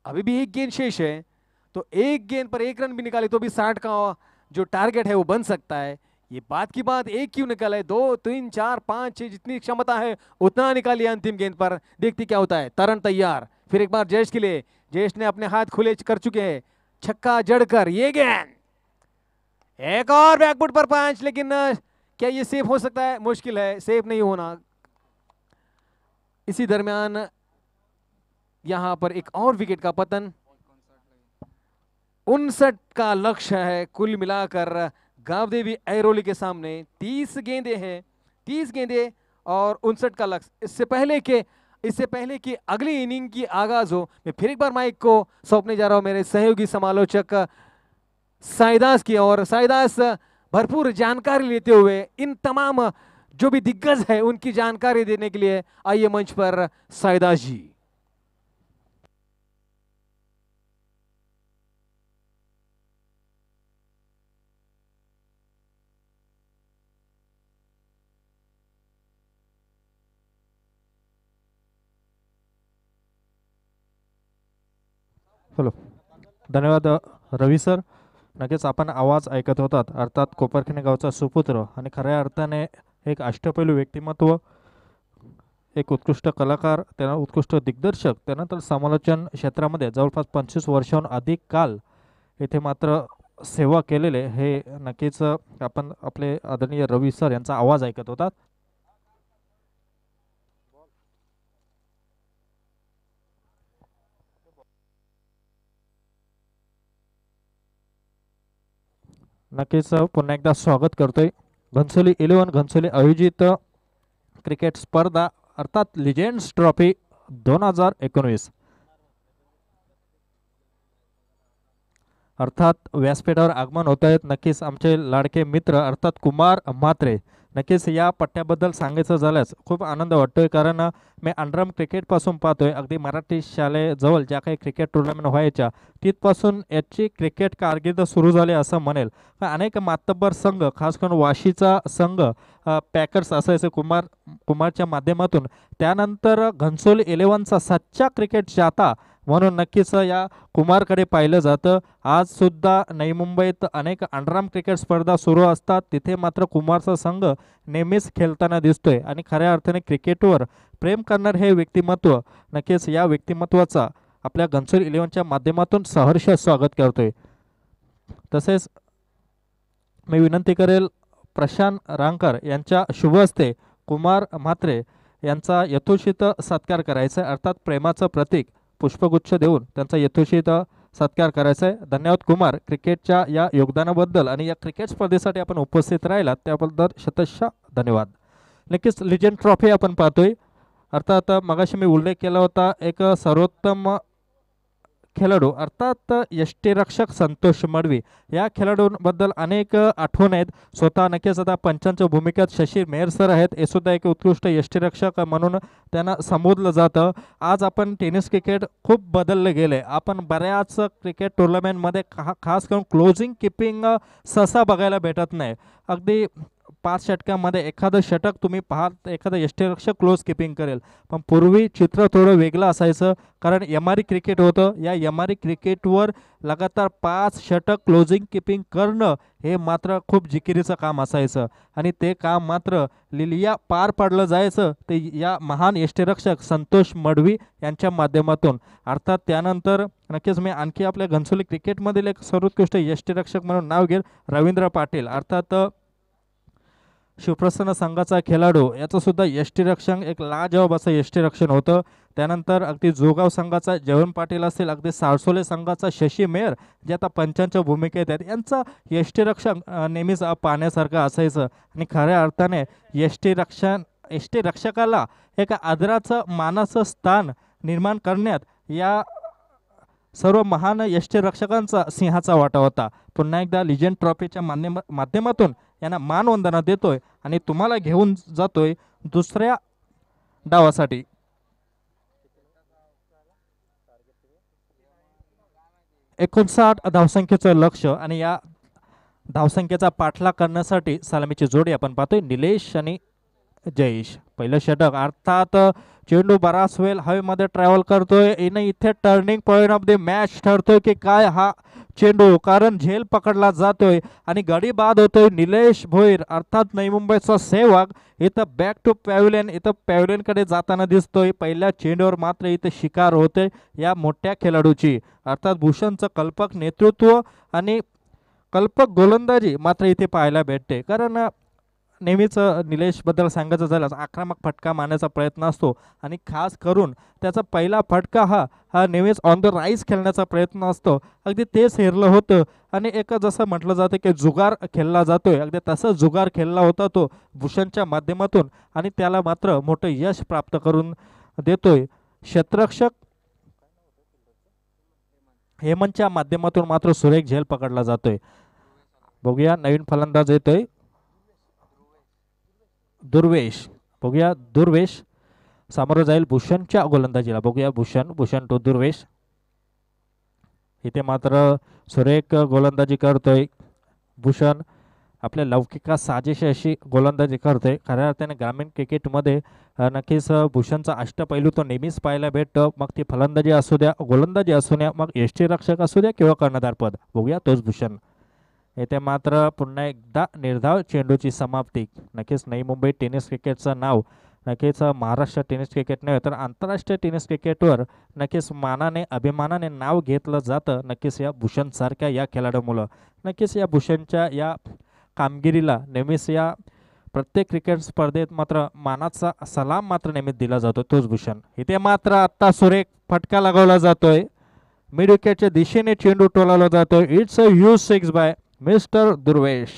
अभी भी 1 गेंद शेष है, तो 1 गेंद पर 1 रन भी निकाले तो भी 60 का जो टारगेट है वो बन सकता है। ये बात की बात, 1 क्यों निकाले, 2, 3, 4, 5, 6 जितनी क्षमता है उतना निकालिए अंतिम गेंद पर, देखती क्या होता है। तरन तैयार, फिर एक बार जयेश के लिए, जयेश ने अपने हाथ खुले कर चुके हैं, छक्का जड़कर ये गेंद, एक और बैकफुट पर पंच, लेकिन क्या ये सेफ हो सकता है, मुश्किल है, सेफ नहीं होना। इसी दरमियान यहां पर एक और विकेट का पतन। 59 का लक्ष्य है कुल मिलाकर गावदेवी ऐरोली के सामने। 30 गेंदें हैं, 30 गेंदें और 59 का लक्ष्य। इससे पहले कि अगली इनिंग की आगाज हो, मैं फिर एक बार माइक को सौंपने जा रहा हूं मेरे सहयोगी समालोचक साईदास की ओर। साईदास भरपूर जानकारी लेते हुए इन तमाम जो भी दिग्गज है उनकी जानकारी देने के लिए आइए मंच पर साईदास जी। हॅलो, धन्यवाद रवी सर. नक्कीच आपण आवाज ऐकत होतात, अर्थात कोपरखिंड गावचा सुपुत्र आणि खऱ्या अर्थाने एक अष्टपैलू व्यक्तिमत्व, एक उत्कृष्ट कलाकार, त्यांना उत्कृष्ट दिग्दर्शक, त्यानंतर समालोचन क्षेत्रामध्ये जवळपास 25 वर्षांहून अधिक काल येथे मात्र सेवा केलेले हे नक्कीच आपण आपले आदरणीय रवी सर यांचा आवाज ऐकत होतात. नक्कीच पुन्हा एकदा स्वागत करतोय घनसोली 11 घनसोली आयोजित क्रिकेट स्पर्धा अर्थात लिजेंड्स ट्रॉफी 2019 अर्थात व्यासपीठावर आगमन होत आहेत नक्कीच आमचे लाडके मित्र अर्थात कुमार म्हात्रे. नक्कीच या पट्ट्याबद्दल सांगायचं झाल्यास खूप आनंद वाटतोय कारण मी अंडरम क्रिकेटपासून पाहतोय अगदी मराठी शाळेजवळ ज्या काही क्रिकेट टुर्नामेंट व्हायच्या तिथपासून याची क्रिकेट कारकीर्द सुरू झाली असं म्हणेल. अनेक मातब्बर संघ खास करून वाशीचा संघ पॅकर्स असायचे कुमारच्या माध्यमातून त्यानंतर घनसोली 11चा सच्चा क्रिकेट चाहता म्हणून नक्कीच या कुमारकडे पाहिलं जातं. आज सुद्धा नवी मुंबईत अनेक अंडरआर्म क्रिकेट स्पर्धा सुरू असतात तिथे मात्र कुमारचा संघ नेहमीच खेळताना दिसतोय आणि खऱ्या अर्थाने क्रिकेटवर प्रेम करणार हे व्यक्तिमत्व नक्कीच या व्यक्तिमत्वाचा आपल्या घनसोली 11च्या माध्यमातून सहर्ष स्वागत करतोय. तसेच मी विनंती करेल प्रशांत रांगकर यांच्या शुभ हस्ते कुमार म्हात्रे यांचा यथोचित सत्कार करायचा अर्थात प्रेमाचं प्रतीक पुष्पगुच्छ देऊन त्यांचा यथोचित सत्कार करायचा आहे. धन्यवाद कुमार क्रिकेटच्या या योगदानाबद्दल आणि या क्रिकेट स्पर्धेसाठी आपण उपस्थित राहिलात त्याबद्दल शतशः धन्यवाद. नक्कीच लिजेंड ट्रॉफी आपण पाहतोय अर्थात मगाशी मी उल्लेख केला होता एक सर्वोत्तम खेळाडू अर्थात यष्टीरक्षक संतोष मडवी या खेळाडूंबद्दल अनेक आठवण आहेत. स्वतः नक्कीच आता पंचांच्या भूमिकेत शशी मेहर सर आहेत हे सुद्धा एक उत्कृष्ट यष्टीरक्षक म्हणून त्यांना संबोधलं जातं. आज आपण टेनिस क्रिकेट खूप बदललं गेले आपण बऱ्याच क्रिकेट टुर्नामेंटमध्ये खास करून क्लोजिंग किपिंग सहसा बघायला भेटत नाही. अगदी 5 षटकामध्ये एखादं षटक तुम्ही पाहाल एखादं यष्टीरक्षक क्लोज किपिंग करेल पण पूर्वी चित्र थोडं वेगळं असायचं कारण एमआरई क्रिकेट होतं. या एमआरई क्रिकेटवर लगातार 5 षटक क्लोजिंग किपिंग करणं हे मात्र खूप जिकिरीचं काम असायचं आणि ते काम मात्र लिलिया पार पाडलं जायचं ते या महान यष्टीरक्षक संतोष मडवी यांच्या माध्यमातून. अर्थात त्यानंतर नक्कीच मी आणखी आपल्या घनसोली क्रिकेटमधील एक सर्वोत्कृष्ट यष्टीरक्षक म्हणून नाव घेईल रवींद्र पाटील अर्थात शिवप्रसन्न संघाचा खेळाडू याचं सुद्धा यष्टीरक्षण एक लाजवाब असं यष्टीरक्षण होतं. त्यानंतर अगदी जोगाव संघाचा जयवंत पाटील असतील अगदी सारसोले संघाचा शशी मेहर जे आता पंचांच्या भूमिकेत आहेत यांचा यष्टीरक्षण नेहमीच पाहण्यासारखं असायचं आणि खऱ्या अर्थाने यष्टीरक्षकाला एक आदराचं मानाचं स्थान निर्माण करण्यात या सर्व महान यष्टीरक्षकांचा सिंहाचा वाटा होता. पुन्हा एकदा लिजेंड ट्रॉफीच्या माध्यमातून यांना मानवंदना देतोय आणि तुम्हाला घेऊन जातोय दुसऱ्या डावासाठी. एकोणसाठ धावसंख्येचं लक्ष आणि या धावसंख्येचा पाठलाग करण्यासाठी सलामीची जोडी आपण पाहतोय निलेश आणि जयेश. पहिलं षटक अर्थात चेंडू बराच वेळ हवेमध्ये ट्रॅव्हल करतोय इथे turning point of the match ठरतोय की काय हा चेंडू कारण झेल पकडला जातोय आणि गडी बाद होतोय. निलेश भोईर अर्थात नवी मुंबईचा सेवक इथं बॅक टू पॅव्हलियन इथं पॅव्हलियनकडे जाताना दिसतोय. पहिल्या चेंडूवर मात्र इथं शिकार होते या मोठ्या खेळाडूची अर्थात भूषणचं कल्पक नेतृत्व आणि कल्पक गोलंदाजी मात्र इथे पाहायला भेटते. कारण नेहमीच निलेशबद्दल सांगायचं झालं आक्रमक फटका मारण्याचा प्रयत्न असतो आणि खास करून त्याचा पहिला फटका हा नेहमीच ऑन द राईज खेळण्याचा प्रयत्न असतो. अगदी तेच हेरलं होतं आणि एक जसं म्हटलं जातं की जुगार खेळला जातोय अगदी तसं जुगार खेळला होता तो भूषणच्या माध्यमातून आणि त्याला मात्र मोठं यश प्राप्त करून देतोय. क्षेत्ररक्षक हेमंतच्या माध्यमातून मात्र सुरेख झेल पकडला जातोय. बघूया नवीन फलंदाज येतोय दुर्वेश. बघूया दुर्वेश सामोरं जाईल भूषणच्या गोलंदाजीला. बघूया भूषण तो दुर्वेश इथे मात्र सुरेख गोलंदाजी करतोय. भूषण आपल्या लौकिका साजेशी अशी गोलंदाजी करतोय. खऱ्या अर्थाने ग्रामीण क्रिकेटमध्ये नक्कीच भूषणचा अष्टपैलू तो नेहमीच पाहायला भेटतो. मग ती फलंदाजी असू द्या गोलंदाजी असू द्या मग यष्टीरक्षक असू द्या किंवा कर्णधारपद. बघूया तोच भूषण. येथे मात्र पुन्हा एकदा निर्धाव चेंडूची समाप्ती. नक्कीच नवी मुंबई टेनिस क्रिकेटचं नाव नक्कीच महाराष्ट्र टेनिस क्रिकेट नव्हे तर आंतरराष्ट्रीय टेनिस क्रिकेटवर नक्कीच मानाने अभिमानाने नाव घेतलं जातं नक्कीच या भूषणसारख्या या खेळाडूमुळं. नक्कीच या भूषणच्या या कामगिरीला नेहमीच या प्रत्येक क्रिकेट स्पर्धेत मात्र मानाचा सलाम मात्र नेहमीच दिला जातो तोच भूषण. इथे मात्र आत्ता सुरेख फटका लगावला जातोय. मिड विकेटच्या दिशेने चेंडू टोलावला जातोय. It's a huge 6 by mister Durvesh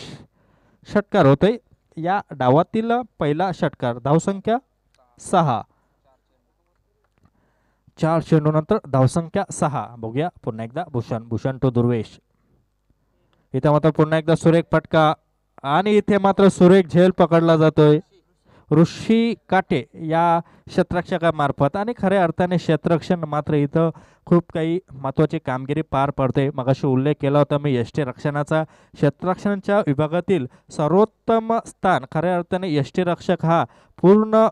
षटकार होतोय या डावातील पहिला षटकार. धावसंख्या 6. 4 चेंडू नंतर धावसंख्या 6. बघूया पुन्हा एकदा भूषण टू दुर्वेश. इथे मात्र पुन्हा एकदा सुरेख फटका आणि इथे मात्र सुरेख झेल पकडला जातोय ऋषी काटे या क्षेत्ररक्षकामार्फत. आणि खऱ्या अर्थाने क्षेत्ररक्षण मात्र इथं खूप काही महत्त्वाची कामगिरी पार पडते. मगाशी उल्लेख केला होता मी यष्टिरक्षणाचा. क्षेत्ररक्षणाच्या विभागातील सर्वोत्तम स्थान खऱ्या अर्थाने यष्टिरक्षक हा पूर्ण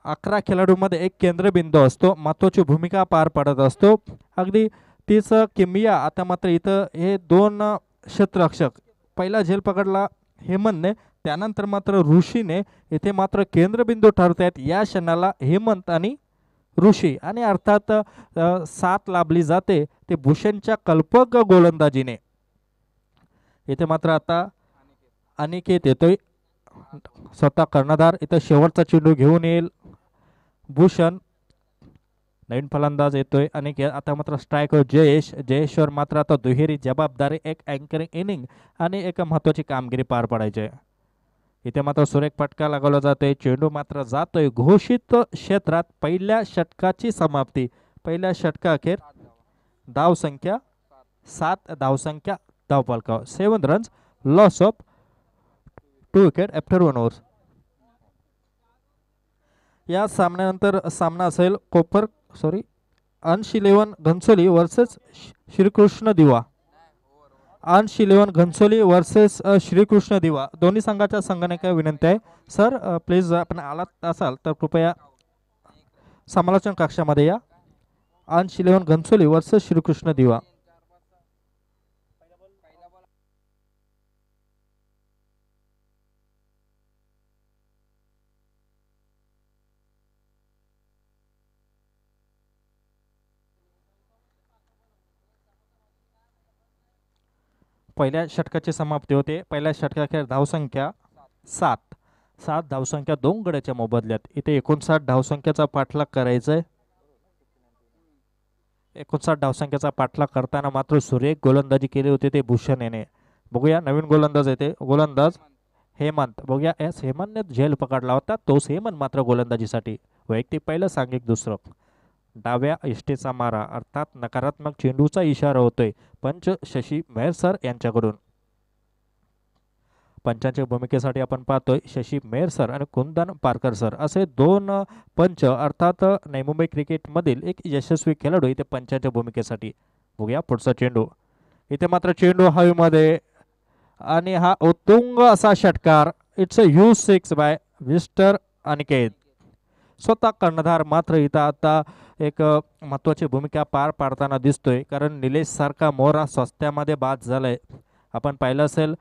11 खेळाडूमध्ये एक केंद्रबिंदू असतो, महत्त्वाची भूमिका पार पडत असतो. अगदी तीच किमया आता मात्र इथं हे दोन क्षेत्ररक्षक, पहिला झेल पकडला हेमंतने, त्यानंतर मात्र ऋषीने, इथे मात्र केंद्रबिंदू ठरत आहेत या क्षणाला हेमंत आणि ऋषी. आणि अर्थात साथ लाभली जाते ते भूषणच्या कल्पक गोलंदाजीने. इथे मात्र आता अनिकेत येतोय स्वतः कर्णधार. इथं शेवटचा चेंडू घेऊन येईल भूषण. नवीन फलंदाज येतोय आणि आता मात्र स्ट्रायकर जयेश्वर मात्र आता दुहेरी जबाबदारी, एक अँकरिंग इनिंग आणि एक महत्त्वाची कामगिरी पार पाडायची आहे. इथे मात्र सुरेख फटका लागवला जातोय. चेंडू मात्र जातोय घोषित क्षेत्रात. पहिल्या षटकाची समाप्ती. पहिल्या षटकाअखेर धावसंख्या 7. धावसंख्या धावफलकावर 7 runs, loss of 2 wicket after 1 over. या सामन्यानंतर सामना असेल अंश 11 घनसोली वर्सेस श्रीकृष्ण दिवा. अंश 11 घनसोली वर्सेस श्रीकृष्ण दिवा. दोन्ही संघाच्या संघाने काय विनंती आहे सर, प्लीज आपण आलात असाल तर कृपया समालोचन कक्षामध्ये या. अंश 11 घनसोली वर्सेस श्रीकृष्ण दिवा. पहिल्या षटकाची समाप्ती होते. पहिल्या षटकाखेर धावसंख्या 7. 7 धावसंख्या 2 गड्याच्या मोबदल्यात. इथे 59 धावसंख्येचा पाठलाग करायचा आहे. 59 धावसंख्येचा पाठलाग करताना मात्र सुरेख गोलंदाजी केली होती ते भूषण याने. बघूया नवीन गोलंदाज येते, गोलंदाज हेमंत. बघूया एस हेमंतने झेल पकडला होता, तोच हेमंत मात्र गोलंदाजीसाठी. वैयक्तिक पहिलं, सांघिक दुसरं. डाव्या इष्टेचा मारा अर्थात नकारात्मक चेंडूचा इशारा होतोय पंच शशी मेहर सर यांच्याकडून. पंचांच्या भूमिकेसाठी आपण पाहतोय शशी मेहर सर आणि कुंदन पारकर सर असे दोन पंच, अर्थात नवी मुंबई क्रिकेटमधील एक यशस्वी खेळाडू इथे पंचांच्या भूमिकेसाठी. बघूया पुढचा चेंडू. इथे मात्र चेंडू हवेमध्ये आणि हा उत्तुंग असा षटकार. It's a huge 6 by mister Aniket. स्वतः कर्णधार मात्र इथं आता एक महत्त्वाची भूमिका पार पाडताना दिसतोय, कारण निलेश सारखा मोरा स्वस्त्यामध्ये बाद झालाय. आपण पाहिलं असेल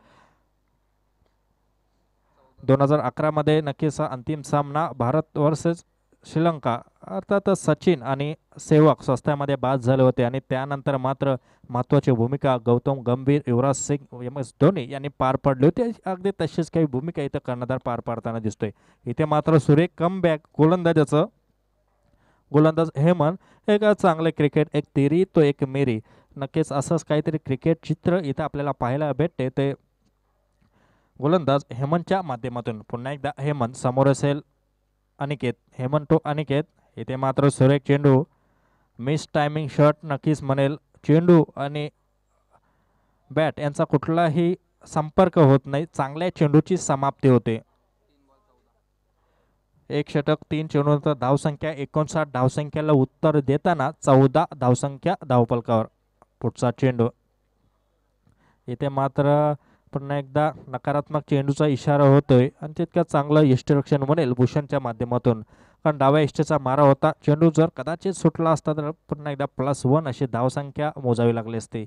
2011 मध्ये नक्कीच अंतिम सामना भारत वर्सेस श्रीलंका, अर्थात सचिन आणि सेवक स्वस्त्यामध्ये बाद झाले होते. आणि त्यानंतर मात्र महत्त्वाची भूमिका गौतम गंभीर, युवराज सिंग, MS धोनी यांनी पार पडली होती. अगदी तशीच काही भूमिका इथं कर्णधार पार पाडताना दिसतोय. इथे मात्र सुरेख कमबॅक गोलंदाजाचं. गोलंदाज हेमंत एक चांगले क्रिकेट, एक तेरी तो एक मेरी. नक्कीच असंच काहीतरी क्रिकेट चित्र इथं आपल्याला पाहायला भेटते ते गोलंदाज हेमंतच्या माध्यमातून. पुन्हा एकदा हेमंत समोर असेल अनिकेत. हेमंत तो अनिकेत. इथे मात्र सुरेख चेंडू, मिस टायमिंग शॉट नक्कीच म्हणेल. चेंडू आणि बॅट यांचा कुठलाही संपर्क होत नाही. चांगल्या चेंडूची समाप्ती होते. एक षटक 3 चेंडूनंतर धावसंख्या 59. धावसंख्येला उत्तर देताना 14 धावसंख्या धावफलकावर. पुढचा चेंडू. इथे मात्र पुन्हा एकदा नकारात्मक चेंडूचा इशारा होतोय आणि तितकं चांगलं यष्टिरक्षण म्हणेल भूषणच्या माध्यमातून, कारण डाव्या यष्टीचा मारा होता. चेंडू जर कदाचित सुटला असता तर पुन्हा एकदा +1 अशी धावसंख्या मोजावी लागली असती.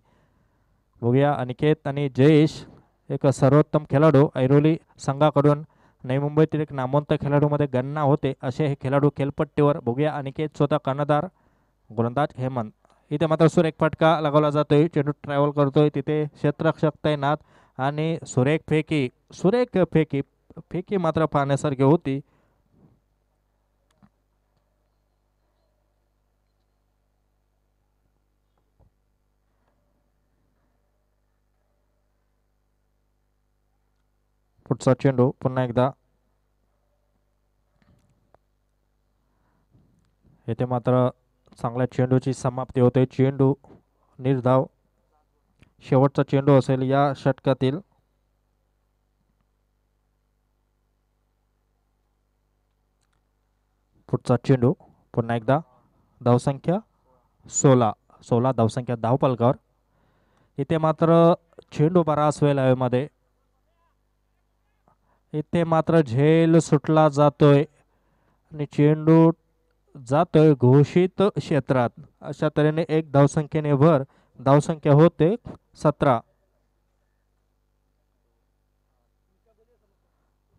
बघूया अनिकेत आणि जयेश एक सर्वोत्तम खेळाडू ऐरोली संघाकडून नवी मुंबईतील एक नामवंत खेळाडूमध्ये गणना होते असे हे खेळाडू खेळपट्टीवर. बघूया अनिकेत स्वतः कर्णधार, गोलंदाज हेमंत. इथे मात्र सुरेख फटका लगावला जातोय. चेंडू ट्रॅव्हल करतोय, तिथे क्षेत्ररक्षक तैनात आणि सुरेख फेकी. सुरेख फेकी फेकी मात्र पाहण्यासारखी होती. पुढचा चेंडू पुन्हा एकदा येथे मात्र चांगल्या चेंडूची समाप्ती होते. चेंडू निर्धाव. शेवटचा चेंडू असेल या षटकातील. पुढचा चेंडू पुन्हा एकदा. धावसंख्या 16 धावसंख्या धावफलकावर. इथे मात्र चेंडू बराच वेळ हवेमध्ये. इथे मात्र झेल सुटला जातोय आणि चेंडू जातोय घोषित क्षेत्रात. अशा तऱ्हेने एक धावसंख्येने भर. धावसंख्या होते 17.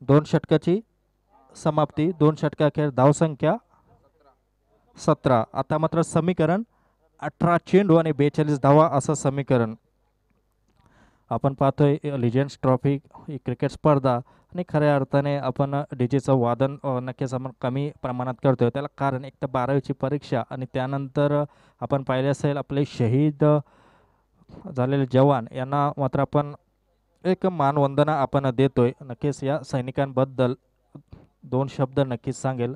2 षटकाची समाप्ती. 2 षटकाखेर धावसंख्या 17. आता मात्र समीकरण 18 चेंडू आणि 42 धावा असं समीकरण. आपण पाहतोय लिजंड्स ट्रॉफी ही क्रिकेट स्पर्धा आणि खऱ्या अर्थाने आपण डीजेचं वादन नक्कीच आपण कमी प्रमाणात करतोय. त्याला कारण एक तर 12वीची परीक्षा आणि त्यानंतर आपण पाहिले असेल आपले शहीद झालेले जवान यांना मात्र आपण एक मानवंदना आपण देतोय. नक्कीच या सैनिकांबद्दल 2 शब्द नक्कीच सांगेल.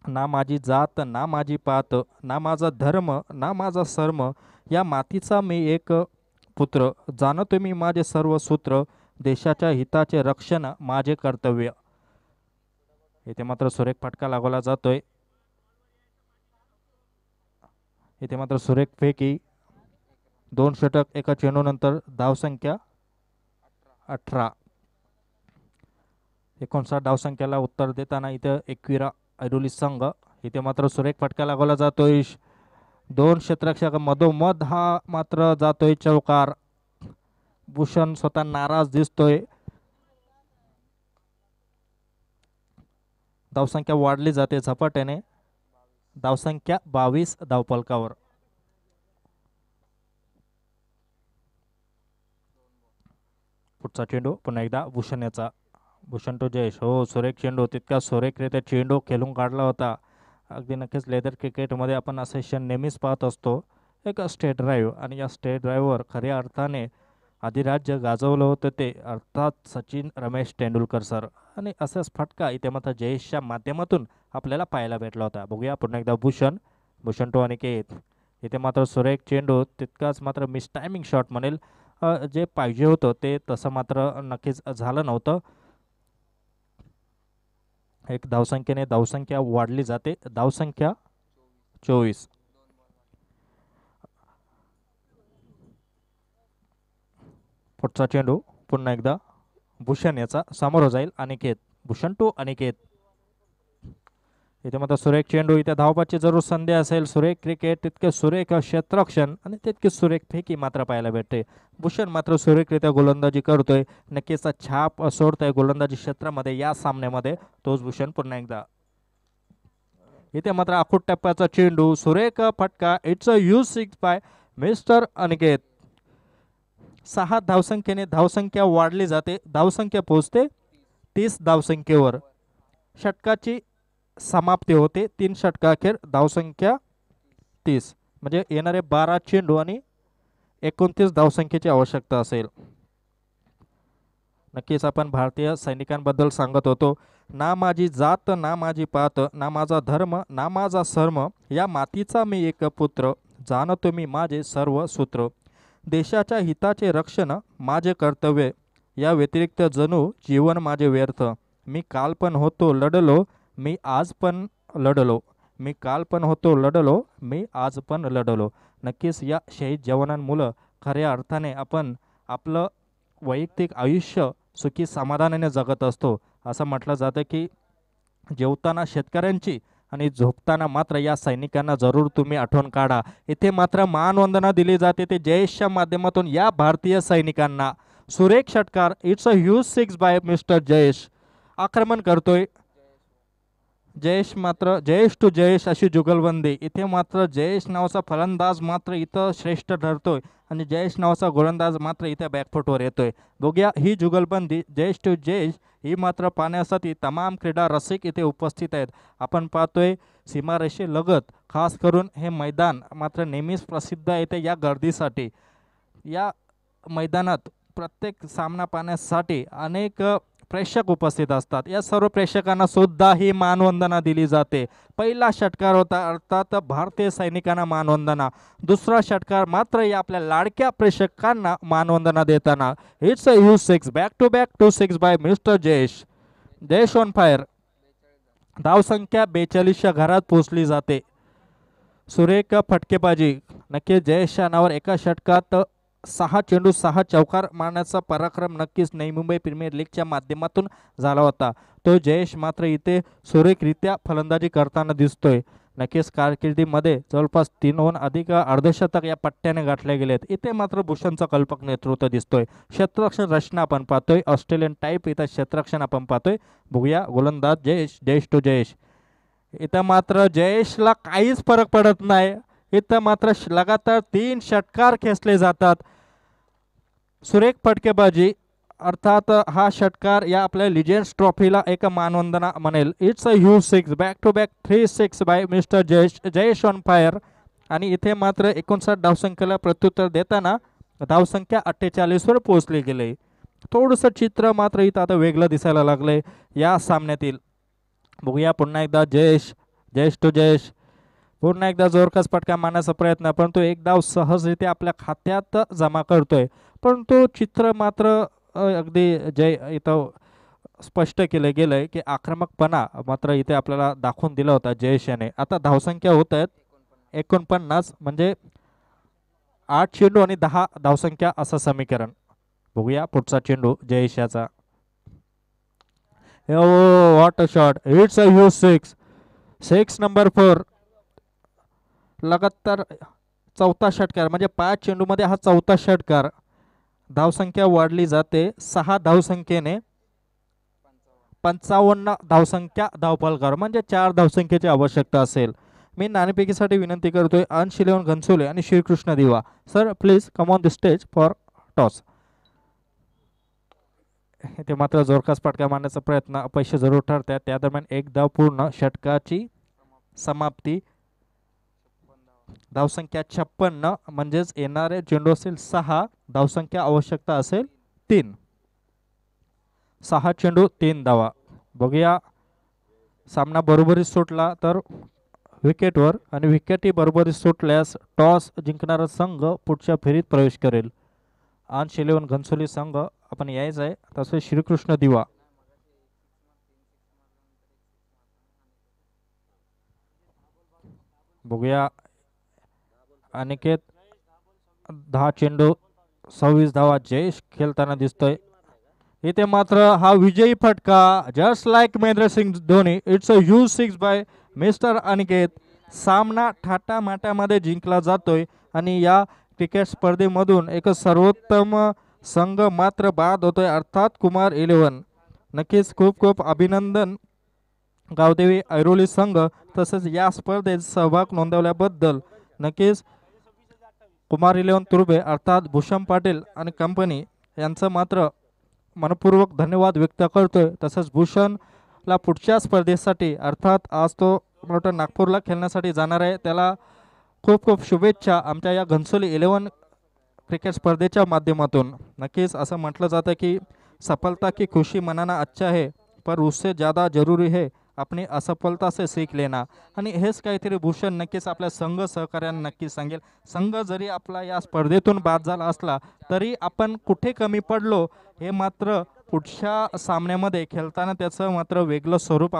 ना माझी जात ना माझी पात, ना माझा धर्म ना माझा सर्म, या मातीचा मी एक पुत्र, जाणतो मी माझे सर्व सूत्र, देशाच्या हिताचे रक्षण माझे कर्तव्य. इथे मात्र सुरेख फटका लागवला जातोय. इथे मात्र सुरेख फेकी. 2 षटक एका चेंडूनंतर. धावसंख्या 18. 59 धावसंख्याला उत्तर देताना इथे एकविरा ऐरोली संघ. इथे मात्र सुरेख फटका लागवला जातोय. 2 क्षेत्ररक्षक मधोमध हा मात्र जातोय चौकार. भूषण स्वतः नाराज दिसतोय. धावसंख्या वाढली जाते झपाट्याने. धावसंख्या 22 धावफलकावर. पुढचा चेंडू पुन्हा एकदा भूषण याचा. भूषण टू जयेश. हो, सुरेख चेंडू. तितका सुरेखरित्या चेंडू खेळून काढला होता. अगदी नक्कीच लेदर क्रिकेटमध्ये आपण असे क्षण नेहमीच पाहत असतो. एक स्टेट ड्राईव्ह आणि या स्टेट ड्राईव्हवर खऱ्या अर्थाने अधिराज्य गाजवलं होतं ते अर्थात सचिन रमेश तेंडुलकर सर. आणि असाच फटका इथे मात्र जयेशच्या माध्यमातून आपल्याला पाहायला भेटला होता. बघूया पुन्हा एकदा भूषण टू अनिकेत. इथे मात्र सुरेख चेंडू. तितकाच मात्र मिस टायमिंग शॉट म्हणेल. जे पाहिजे होतं ते तसं मात्र नक्कीच झालं नव्हतं. एक धावसंख्येने धावसंख्या वाढली जाते. धावसंख्या 24. पुढचा चेंडू पुन्हा एकदा भूषण याचा. समोर जाईल अनिकेत. भूषण टू अनिकेत. इथे मात्र सुरेख चेंडू. इथे धावपाची जरूर संधी असेल. सुरेख क्रिकेट. तितके सुरेख क्षेत्ररक्षण आणि तितके सुरेख फेकी मात्र पाहायला भेटते. भूषण मात्र सुरेखरित्या गोलंदाजी करतोय. नक्कीच छाप सोडतोय गोलंदाजी क्षेत्रामध्ये या सामन्यामध्ये. तोच भूषण पुन्हा एकदा. इथे मात्र आखूट टप्प्याचा चेंडू. सुरेख फटका. It's a huge six by mister Aniket. 6 धावसंख्येने धावसंख्या वाढली जाते. धावसंख्या पोहोचते 30 धावसंख्येवर. षटकाची समाप्ती होते. 3 षटकाखेर धावसंख्या 30. म्हणजे येणारे 12 चेंडू आणि 29 धावसंख्येची आवश्यकता असेल. नक्कीच आपण भारतीय सैनिकांबद्दल सांगत होतो. ना माझी जात ना माझी पात, ना माझा धर्म ना माझा सर्म, या मातीचा मी एक पुत्र, जाणतो मी माझे सर्व सूत्र, देशाच्या हिताचे रक्षण माझे कर्तव्य, या व्यतिरिक्त जणू जीवन माझे व्यर्थ, मी काल पण होतो लढलो, मी आज पण लढलो, मी काल पण होतो लढलो, मी आज पण लढलो. नक्कीच या शहीद जवानांमुळे खऱ्या अर्थाने आपण आपलं वैयक्तिक आयुष्य सुखी समाधानाने जगत असतो. असं म्हटलं जातं की जेवताना शेतकऱ्यांची आणि झोपताना मात्र या सैनिकांना जरूर तुम्ही आठवण काढा. इथे मात्र मानवंदना दिली जाते ते जयेशच्या माध्यमातून या भारतीय सैनिकांना. सुरेख षटकार. It's a huge six by mister Jayesh. आक्रमण करतोय जयेश. मात्र जयेश टू जयेश अशी जुगलबंदी. इथे मात्र जयेश नावाचा फलंदाज मात्र इथं श्रेष्ठ ठरतोय आणि जयेश नावाचा गोलंदाज मात्र इथे बॅकफुटवर येतोय. बघूया ही जुगलबंदी जयेश टू जयेश ही मात्र पाहण्यासाठी तमाम क्रीडा रसिक इथे उपस्थित आहेत. आपण पाहतोय सीमारेषेलगत खास करून हे मैदान मात्र नेहमीच प्रसिद्ध येते या गर्दीसाठी. या मैदानात प्रत्येक सामना पाहण्यासाठी अनेक प्रेक्षक उपस्थित असतात. या सर्व प्रेक्षकांना सुद्धा ही मानवंदना दिली जाते. पहिला षटकार होता अर्थात भारतीय सैनिकांना मानवंदना. दुसरा षटकार मात्र या आपल्या लाडक्या प्रेक्षकांना मानवंदना देताना. It's a huge six, back to back 2-6 by mister Jayesh. Jayesh on fire. धावसंख्या 42च्या घरात पोहोचली जाते. सुरेख फटकेबाजी. नक्कीच जयेशच्या नावावर एका षटकात 6 चेंडू 6 चौकार मारण्याचा पराक्रम नक्कीच नवी मुंबई प्रीमियर लीगच्या माध्यमातून झाला होता. तो जयेश मात्र इथे सुरेखरित्या फलंदाजी करताना दिसतोय. नक्कीच कारकिर्दीमध्ये जवळपास 3हून अधिक अर्धशतक या पट्ट्याने गाठले गेलेत. इथे मात्र भूषणचं कल्पक नेतृत्व दिसतोय. क्षेत्ररक्षण रचना आपण पाहतोय, ऑस्ट्रेलियन टाईप इथं क्षेत्ररक्षण आपण पाहतोय. बघूया गोलंदाज जयेश, जयेश टू जयेश. इथं मात्र जयेशला काहीच फरक पडत नाही. इथं मात्र लगातार 3 षटकार खेचले जातात. सुरेख फटकेबाजी अर्थात हा षटकार या आपल्या लिजेंड्स ट्रॉफीला एक मानवंदना म्हणेल. It's a huge six, back to back 3-6 by mister Jayesh. Jayesh on fire. आणि इथे मात्र 59 धावसंख्येला प्रत्युत्तर देताना धावसंख्या 48वर पोहोचली गेली. थोडंसं चित्र मात्र इथं आता वेगळं दिसायला लागलंय या सामन्यातील. बघूया पुन्हा एकदा जयेश, जयेश टू जयेश. पुन्हा एकदा जोरकस फटका मारण्याचा प्रयत्न, परंतु एक धाव सहजरित्या आपल्या खात्यात जमा करतोय. परंतु चित्र मात्र अगदी जय इथं स्पष्ट केलं गेलंय की आक्रमकपणा मात्र इथे आपल्याला दाखवून दिला होता जयेश याने. आता धावसंख्या होत आहेत 49, म्हणजे 8 चेंडू आणि 10 धावसंख्या असं समीकरण. बघूया पुढचा चेंडू जयेश याचा. What a shot. It's a huge six, 6 number 4. लगातार चौथा षटकार, म्हणजे 5 चेंडूमध्ये हा चौथा षटकार. धावसंख्या वाढली जाते 6 धावसंख्येने. 55 धावसंख्या धावफलकावर, म्हणजे 4 धावसंख्येची आवश्यकता असेल. मी नाणेफेकीसाठी विनंती करतोय अंश इलेवन घनसोले आणि श्रीकृष्ण दिवा. Sir please come on the stage for toss. इथे मात्र जोरकस फटका मारण्याचा प्रयत्न अपयशी जरूर ठरतात. त्या दरम्यान एक धाव पूर्ण, षटकाची समाप्ती. धावसंख्या 56, म्हणजेच येणारे चेंडू असेल 6, धावसंख्या आवश्यकता असेल 3. 6 चेंडू 3 धावा. बघूया सामना बरोबरीत सुटला तर विकेटवर, आणि विकेटही बरोबरीत सुटल्यास टॉस जिंकणारा संघ पुढच्या फेरीत प्रवेश करेल. अंश इलेवन घनसोली संघ आपण यायचं आहे, तसेच श्रीकृष्ण दिवा. बघूया अनिकेत 10 चेंडू 26 धावा जयेश खेळताना दिसतोय. इथे मात्र हा विजयी फटका just like Mahendra Singh Dhoni. It's a huge 6 by mister Aniket. सामना थाटामाटामध्ये जिंकला जातोय आणि या क्रिकेट स्पर्धेमधून एक सर्वोत्तम संघ मात्र बाद होतोय, अर्थात कुमार 11. नक्कीच खूप खूप अभिनंदन गावदेवी ऐरोली संघ, तसेच या स्पर्धेत सहभाग नोंदवल्याबद्दल. नक्कीच कुमार 11 तुर्बे अर्थात भूषण पाटील आणि कंपनी यांचं मात्र मनपूर्वक धन्यवाद व्यक्त करतोय. तसंच भूषणला पुढच्या स्पर्धेसाठी अर्थात आज तो मोठा नागपूरला खेळण्यासाठी जाणार आहे, त्याला खूप खूप शुभेच्छा आमच्या या घनसोली 11 क्रिकेट स्पर्धेच्या माध्यमातून. नक्कीच असं म्हटलं जातं की सफलता की खुशी मनाना अच्छा है, पर उससे ज़्यादा जरूरी है अपनी असफलता से सीख लेना. आणि हेच काहीतरी भूषण नक्कीच आपल्या संघ सहकार्यांना नक्कीच सांगेल. संघ जरी आपला या स्पर्धेतून बाद झाला असला तरी आपण कुठे कमी पडलो हे मात्र पुढच्या सामन्यामध्ये खेळताना त्याचं मात्र वेगळं स्वरूप